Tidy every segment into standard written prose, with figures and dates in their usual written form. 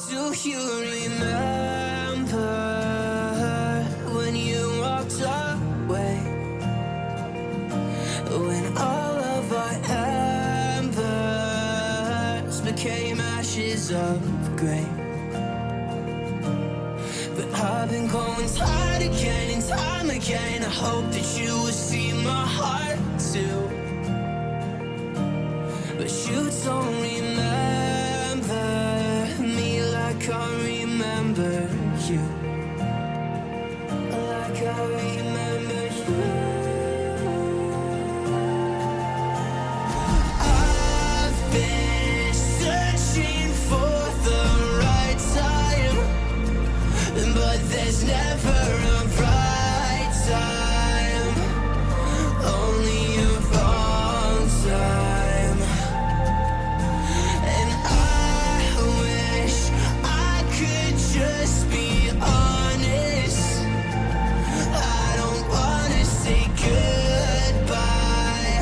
Do you remember when you walked away? When all of our embers became ashes of grey. But I've been going time again and time again. I hope that you will see my heart too. But you don't remember me like I remember you. Like I remember you. I've been searching for the right time, but there's never a right time, only a wrong time. And I wish I could just be honest. I don't wanna say goodbye.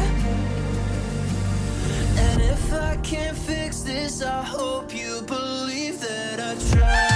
And if I can't fix this, I hope you believe that I tried.